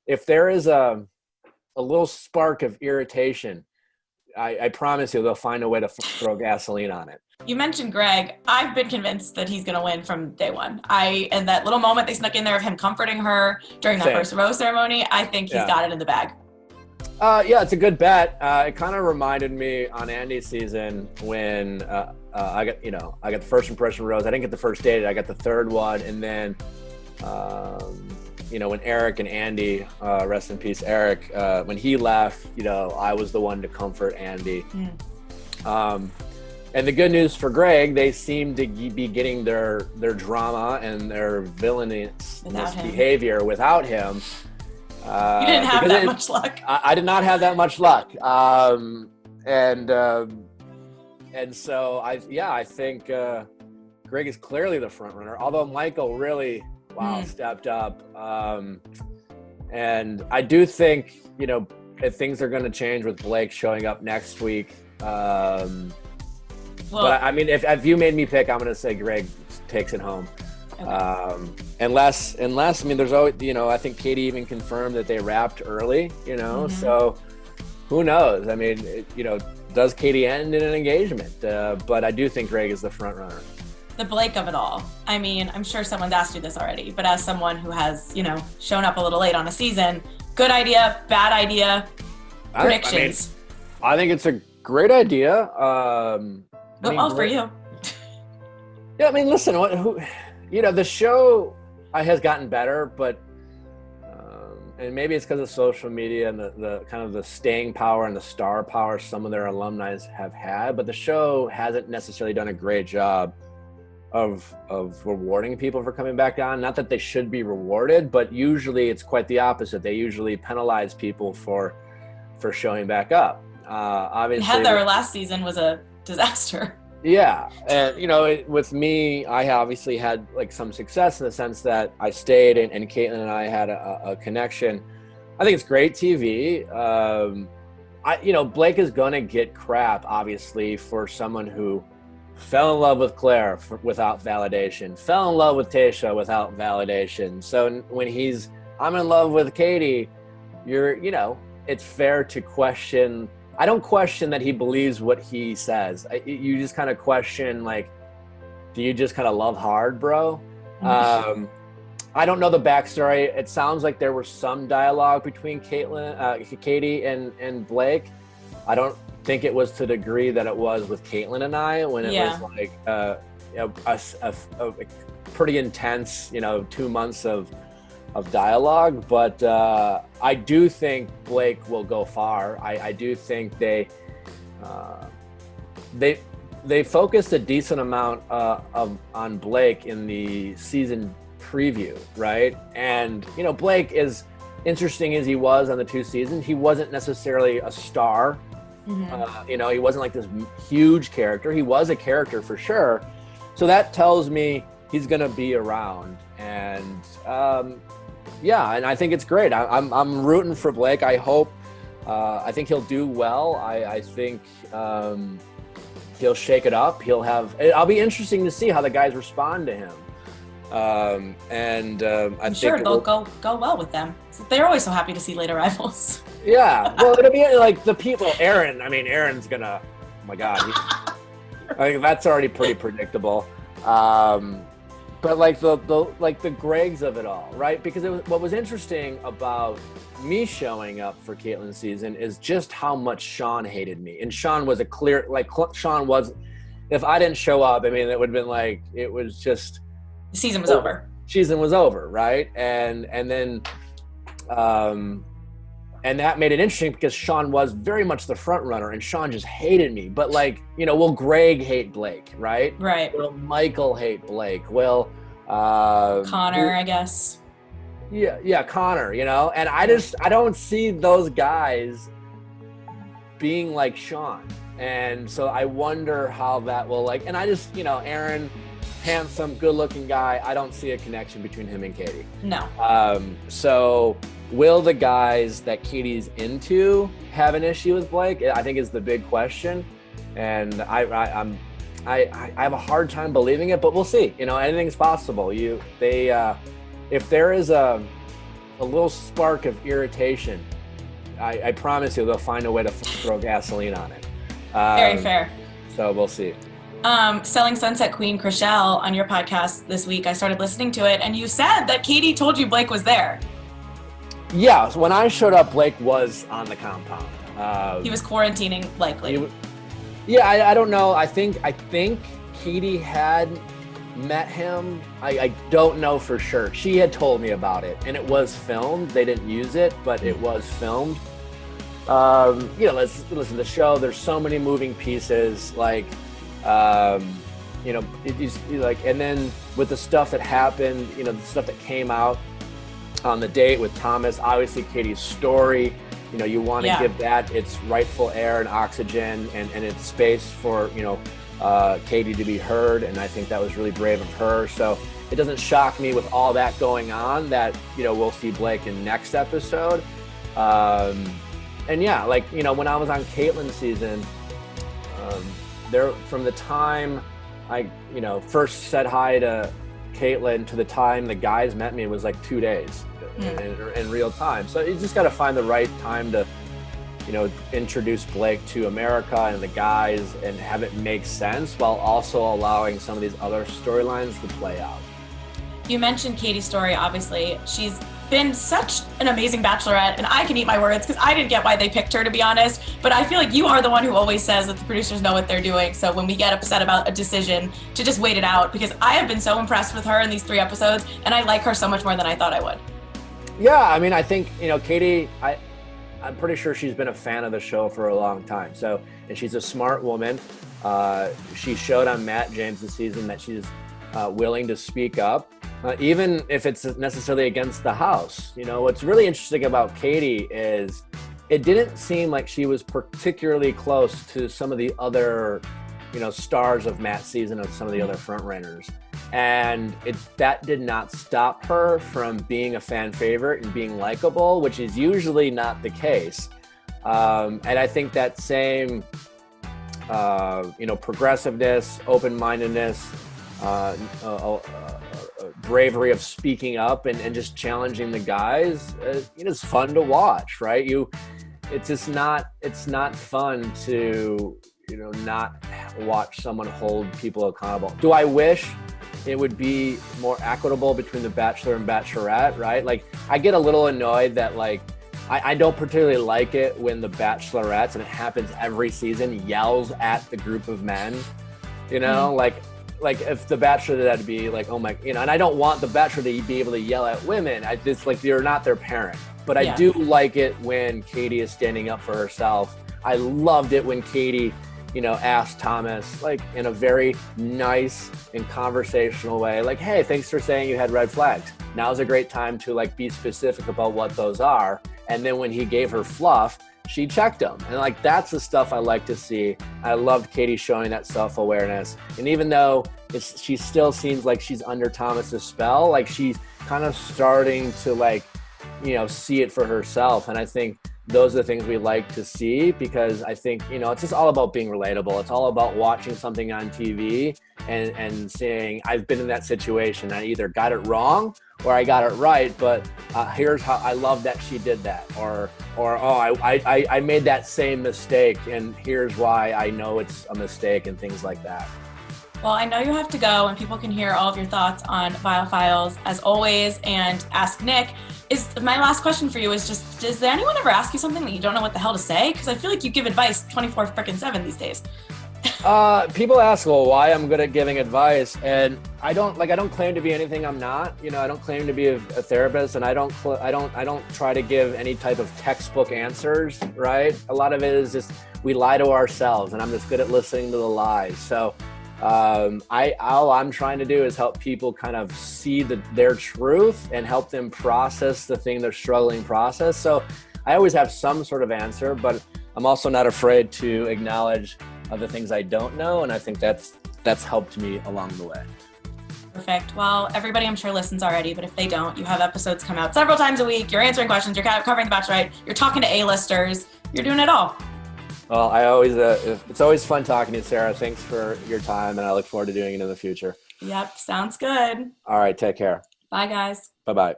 if there is a little spark of irritation, I promise you they'll find a way to throw gasoline on it. You mentioned Greg. I've been convinced that he's going to win from day one. And that little moment they snuck in there of him comforting her during that first rose ceremony, I think he's got it in the bag. Yeah, it's a good bet. It kind of reminded me on Andy's season when I got the first impression rose. I didn't get the first date. I got the third one, and then when Eric and Andy, rest in peace, Eric, when he left, I was the one to comfort Andy. And the good news for Greg, they seem to be getting their drama and their villainous behavior without him. You didn't have that much luck. I did not have that much luck. And so I think Greg is clearly the front runner, although Michael really stepped up. And I do think, if things are going to change with Blake showing up next week. But I mean, if you made me pick, I'm going to say Greg takes it home. Okay. Unless, I mean, there's always, I think Katie even confirmed that they wrapped early, so who knows? I mean, does Katie end in an engagement? But I do think Greg is the front runner. The Blake of it all. I mean, I'm sure someone's asked you this already, but as someone who has, shown up a little late on a season, good idea, bad idea, predictions. I think it's a great idea. For you. Yeah, I mean, listen, the show has gotten better, but and maybe it's because of social media and the kind of the staying power and the star power some of their alumni have had, but the show hasn't necessarily done a great job of rewarding people for coming back on. Not that they should be rewarded, but usually it's quite the opposite. They usually penalize people for showing back up. Obviously, Heather last season was a disaster. Yeah, and with me, I obviously had some success in the sense that I stayed, and Caitlin and I had a connection. I think it's great TV. Blake is gonna get crap, obviously, for someone who fell in love with Claire without validation, fell in love with Tayshia without validation. So when I'm in love with Katie, it's fair to question. I don't question that he believes what he says. You just kind of question, do you just kind of love hard, bro? I don't know the backstory. It sounds like there was some dialogue between Katie and Blake. I don't think it was to the degree that it was with Caitlin and I when it was a pretty intense, 2 months of dialogue, but I do think Blake will go far. I do think they focused a decent amount on Blake in the season preview, right? And Blake, as interesting as he was on the 2 seasons, he wasn't necessarily a star. He wasn't like this huge character. He was a character for sure. So that tells me he's going to be around. And and I think it's great. I'm rooting for Blake. I hope. I think he'll do well. I think he'll shake it up. I'll be interesting to see how the guys respond to him. I'm sure they'll go well with them. They're always so happy to see late arrivals. Yeah, well, it'll be like the people. Aaron's gonna. Oh my God, I think that's already pretty predictable. But the Gregs of it all, right? Because what was interesting about me showing up for Caitlin's season is just how much Sean hated me, and Sean was Sean was. If I didn't show up, I mean, it would have been it was just. The season was over. Season was over, right? And then. And that made it interesting because Sean was very much the front runner, and Sean just hated me. But will Greg hate Blake, right? Right. Will Michael hate Blake? Will Connor, I guess. Yeah, Connor. And I don't see those guys being like Sean, and so I wonder how that will And I just Aaron, handsome, good-looking guy. I don't see a connection between him and Katie. No. So. Will the guys that Katie's into have an issue with Blake? I think is the big question, and I have a hard time believing it, but we'll see. Anything's possible. If there is a a little spark of irritation, I promise you they'll find a way to throw gasoline on it. Very fair. So we'll see. Selling Sunset Queen Chrisley on your podcast this week, I started listening to it, and you said that Katie told you Blake was there. Yeah, so when I showed up, Blake was on the compound. He was quarantining, likely. I don't know. I think Katie had met him. I don't know for sure. She had told me about it, and it was filmed. They didn't use it, but it was filmed. Let's listen to the show. There's so many moving pieces, and then with the stuff that happened, the stuff that came out on the date with Thomas, obviously Katie's story, you want to give that its rightful air and oxygen and its space for, Katie to be heard. And I think that was really brave of her. So it doesn't shock me with all that going on that, we'll see Blake in next episode. When I was on Caitlyn's season, from the time I, first said hi to Caitlyn to the time the guys met me was like 2 days in real time. So you just got to find the right time to, introduce Blake to America and the guys and have it make sense while also allowing some of these other storylines to play out. You mentioned Katie's story, obviously. She's been such an amazing Bachelorette, and I can eat my words because I didn't get why they picked her, to be honest. But I feel like you are the one who always says that the producers know what they're doing. So when we get upset about a decision, to just wait it out, because I have been so impressed with her in these 3 episodes, and I like her so much more than I thought I would. Yeah, I think, Katie, I'm pretty sure she's been a fan of the show for a long time. So, and she's a smart woman. She showed on Matt James' season that she's willing to speak up. Even if it's necessarily against the house. What's really interesting about Katie is it didn't seem like she was particularly close to some of the other, stars of Matt's season of some of the other front runners. And that did not stop her from being a fan favorite and being likable, which is usually not the case. And I think that same, progressiveness, open-mindedness, bravery of speaking up and just challenging the guys, it's fun to watch, right? It's not fun to, not watch someone hold people accountable. Do I wish it would be more equitable between the Bachelor and Bachelorette, right? Like, I get a little annoyed that, I don't particularly like it when the Bachelorettes, and it happens every season, yells at the group of men, like if the Bachelor had to be like, oh my, and I don't want the Bachelor to be able to yell at women. It's like you're not their parent. But I do like it when Katie is standing up for herself. I loved it when Katie, asked Thomas, in a very nice and conversational way, hey, thanks for saying you had red flags. Now's a great time to be specific about what those are. And then when he gave her fluff, she checked him. And that's the stuff I like to see. I loved Katie showing that self-awareness. And even though she still seems like she's under Thomas's spell, she's kind of starting to see it for herself. And I think those are the things we like to see, because I think, it's just all about being relatable. It's all about watching something on TV and saying, I've been in that situation. I either got it wrong or I got it right, but here's how I love that she did that. Or I made that same mistake, and here's why I know it's a mistake, and things like that. Well, I know you have to go, and people can hear all of your thoughts on Viall Files as always, and Ask Nick. My last question for you is just, does anyone ever ask you something that you don't know what the hell to say? Because I feel like you give advice 24/7 these days. People ask, why I'm good at giving advice, and I don't claim to be anything I'm not. I don't claim to be a therapist, and I don't try to give any type of textbook answers, right? A lot of it is just we lie to ourselves, and I'm just good at listening to the lies. So all I'm trying to do is help people kind of see their truth and help them process the thing they're struggling to process. So I always have some sort of answer, but I'm also not afraid to acknowledge the things I don't know, and I think that's helped me along the way. Perfect. Well, everybody I'm sure listens already, but if they don't, you have episodes come out several times a week. You're answering questions, you're covering The Bachelorette, you're talking to A-listers, you're doing it all. Well, it's always fun talking to you, Sarah. Thanks for your time, and I look forward to doing it in the future. Yep, sounds good. All right, take care. Bye, guys. Bye-bye.